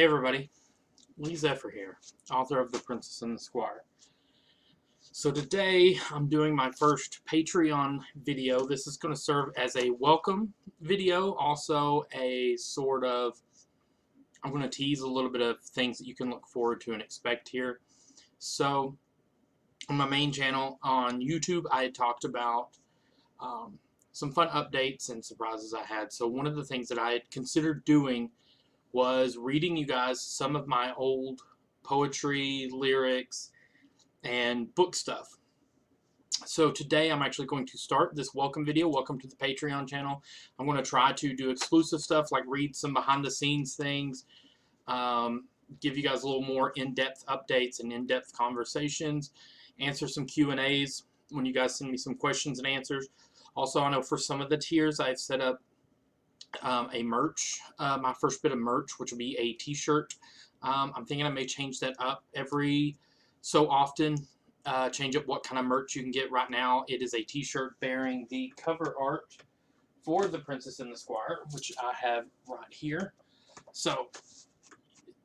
Hey everybody, Lee Zephyr here, author of The Princess and the Squire. So today I'm doing my first Patreon video. This is going to serve as a welcome video, also a sort of, I'm going to tease a little bit of things that you can look forward to and expect here. So on my main channel on YouTube, I had talked about some fun updates and surprises I had. So one of the things that I had considered doing was reading you guys some of my old poetry, lyrics, and book stuff. So today I'm actually going to start this welcome video. Welcome to the Patreon channel. I'm going to try to do exclusive stuff like read some behind the scenes things, give you guys a little more in-depth updates and in-depth conversations, answer some Q&As when you guys send me some questions and answers. Also, I know for some of the tiers I've set up a merch, my first bit of merch, which will be a t-shirt. I'm thinking I may change that up every so often, change up what kind of merch you can get. Right now it is a t-shirt bearing the cover art for The Princess and the Squire, which I have right here. So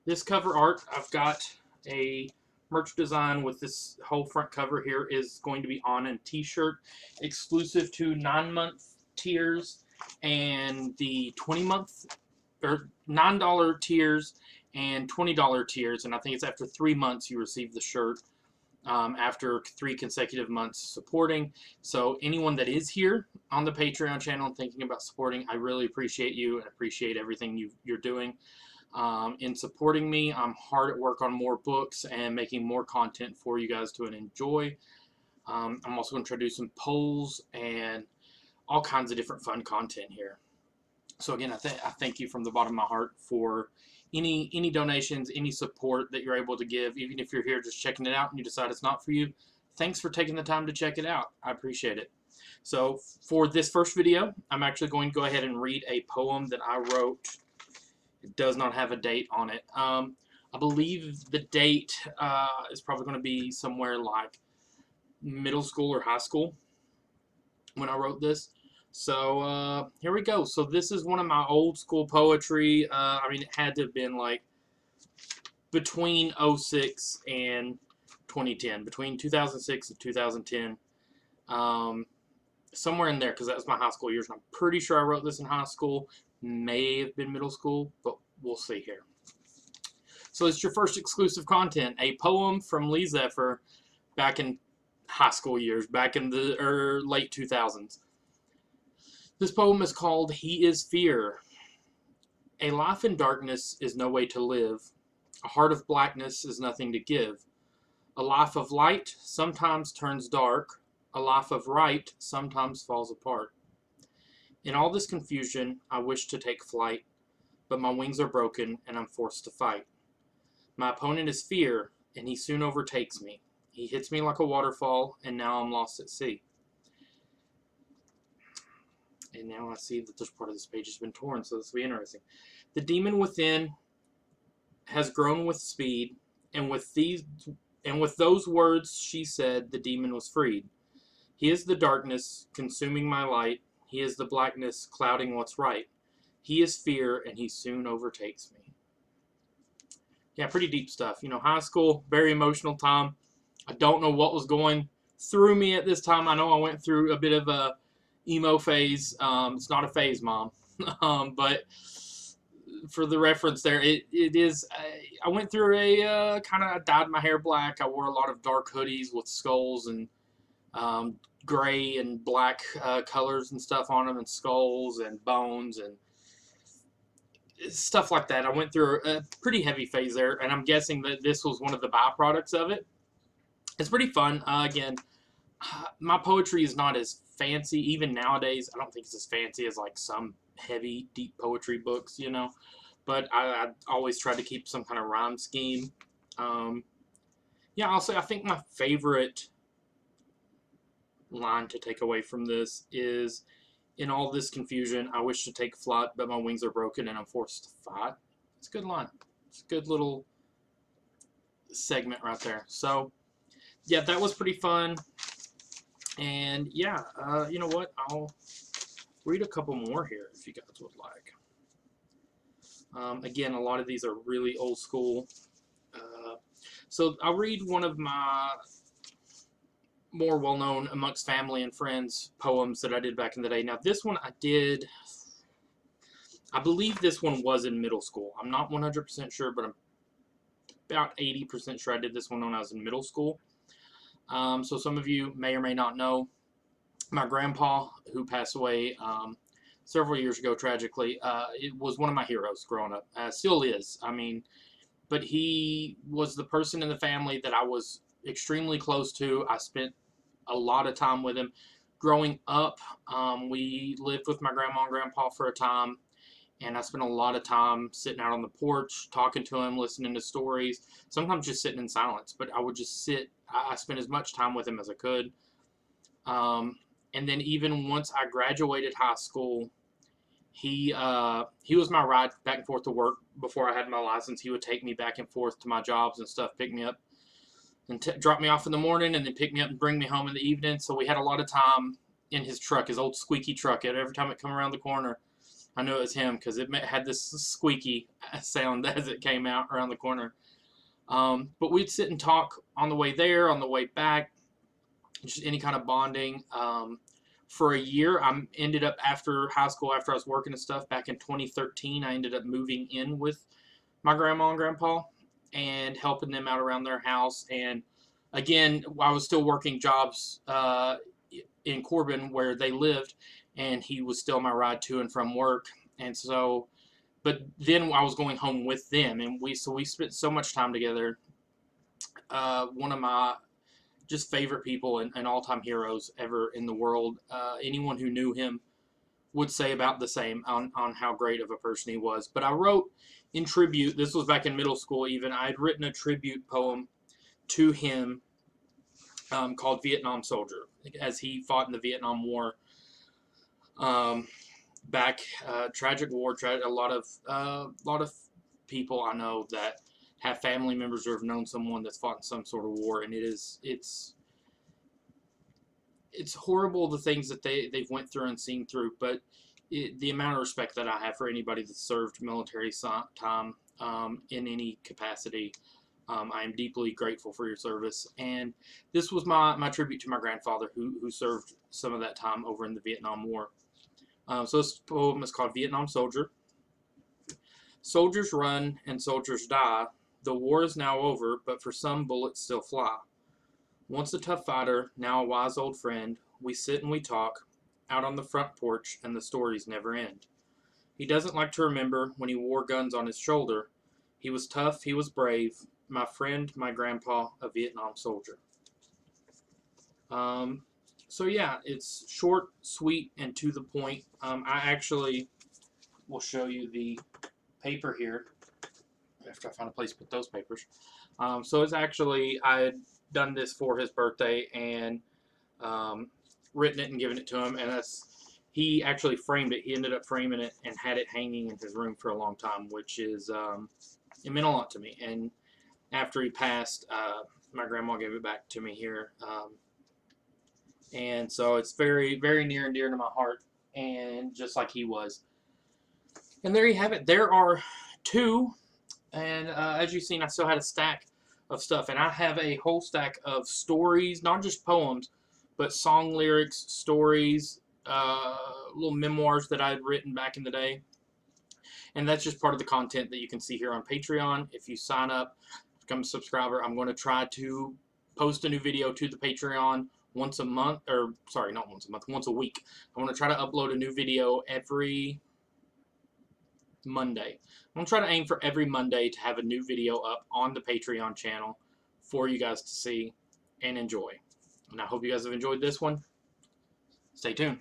this cover art, I've got a merch design with this whole front cover here is going to be on a t-shirt exclusive to 9-month tiers and the 20-month or $9 tiers and $20 tiers, and I think it's after 3 months you receive the shirt after 3 consecutive months supporting. So anyone that is here on the Patreon channel and thinking about supporting, I really appreciate you and appreciate everything you're doing in supporting me. I'm hard at work on more books and making more content for you guys to enjoy. I'm also going to try to do some polls and all kinds of different fun content here. So again, I thank you from the bottom of my heart for any donations, any support that you're able to give, even if you're here just checking it out and you decide it's not for you. Thanks for taking the time to check it out. I appreciate it. So for this first video, I'm actually going to go ahead and read a poem that I wrote. It does not have a date on it. I believe the date is probably going to be somewhere like middle school or high school when I wrote this. So here we go. So this is one of my old school poetry. I mean, it had to have been like between 06 and 2010, between 2006 and 2010, somewhere in there, because that was my high school years. And I'm pretty sure I wrote this in high school. May have been middle school, but we'll see here. So it's your first exclusive content, a poem from Lee Zephyr back in high school years, back in the late 2000s. This poem is called He is Fear. A life in darkness is no way to live. A heart of blackness is nothing to give. A life of light sometimes turns dark. A life of right sometimes falls apart. In all this confusion, I wish to take flight, but my wings are broken and I'm forced to fight. My opponent is fear, and he soon overtakes me. He hits me like a waterfall, and now I'm lost at sea. And now I see that this part of this page has been torn, so this will be interesting. The demon within has grown with speed, and with those words she said, the demon was freed. He is the darkness consuming my light. He is the blackness clouding what's right. He is fear, and he soon overtakes me. Yeah, pretty deep stuff. You know, high school, very emotional time. I don't know what was going through me at this time. I know I went through a bit of a emo phase. It's not a phase, Mom. But for the reference there, it is. I went through a kind of dyed my hair black. I wore a lot of dark hoodies with skulls and gray and black colors and stuff on them, and skulls and bones and stuff like that. I went through a pretty heavy phase there, and I'm guessing that this was one of the byproducts of it. It's pretty fun. Again, my poetry is not as fancy. Even nowadays, I don't think it's as fancy as like some heavy, deep poetry books, you know. But I always try to keep some kind of rhyme scheme. Yeah, I'll say I think my favorite line to take away from this is, in all this confusion, I wish to take flight, but my wings are broken and I'm forced to fight. It's a good line. It's a good little segment right there. So yeah, that was pretty fun. And yeah, you know what? I'll read a couple more here if you guys would like. Again, a lot of these are really old school. So I'll read one of my more well-known amongst family and friends poems that I did back in the day. Now, this one I believe this one was in middle school. I'm not 100% sure, but I'm about 80% sure I did this one when I was in middle school. So some of you may or may not know, my grandpa, who passed away several years ago tragically, it was one of my heroes growing up. Still is. I mean, but he was the person in the family that I was extremely close to. I spent a lot of time with him. Growing up, we lived with my grandma and grandpa for a time, and I spent a lot of time sitting out on the porch, talking to him, listening to stories, sometimes just sitting in silence. But I would just sit. I spent as much time with him as I could. And then even once I graduated high school, he was my ride back and forth to work. Before I had my license, he would take me back and forth to my jobs and stuff, pick me up and drop me off in the morning, and then pick me up and bring me home in the evening. So we had a lot of time in his truck, his old squeaky truck. And every time it come around the corner, I knew it was him because it had this squeaky sound as it came out around the corner. But we'd sit and talk on the way there, on the way back, just any kind of bonding. For a year, I ended up after high school, after I was working and stuff, back in 2013, I ended up moving in with my grandma and grandpa and helping them out around their house. And again, I was still working jobs in Corbin where they lived, and he was still my ride to and from work. And so, but then I was going home with them, and we spent so much time together. One of my just favorite people and all-time heroes ever in the world. Anyone who knew him would say about the same on how great of a person he was. But I wrote in tribute, this was back in middle school even, I had written a tribute poem to him called Vietnam Soldier, as he fought in the Vietnam War. Tragic war, a lot of people I know that have family members or have known someone that's fought in some sort of war, and it's horrible the things that they've went through and seen through, but the amount of respect that I have for anybody that served military time in any capacity, I am deeply grateful for your service. And this was my tribute to my grandfather who served some of that time over in the Vietnam War. So this poem is called Vietnam Soldier. Soldiers run and soldiers die. The war is now over, but for some bullets still fly. Once a tough fighter, now a wise old friend, we sit and we talk, out on the front porch, and the stories never end. He doesn't like to remember when he wore guns on his shoulder. He was tough, he was brave, my friend, my grandpa, a Vietnam soldier. So yeah, it's short, sweet, and to the point. I actually will show you the paper here after I find a place to put those papers. So it's actually, I had done this for his birthday and written it and given it to him, and he actually framed it. He ended up framing it and had it hanging in his room for a long time, which is it meant a lot to me. And after he passed, my grandma gave it back to me here, and so it's very, very near and dear to my heart, and just like he was. And there you have it. There are two, and as you've seen, I still had a stack of stuff, and I have a whole stack of stories, not just poems, but song lyrics, stories, little memoirs that I had written back in the day. And that's just part of the content that you can see here on Patreon. If you sign up, become a subscriber, I'm going to try to post a new video to the Patreon once a month, or sorry, not once a month, once a week. I'm going to try to upload a new video every Monday. I'm going to try to aim for every Monday to have a new video up on the Patreon channel for you guys to see and enjoy. And I hope you guys have enjoyed this one. Stay tuned.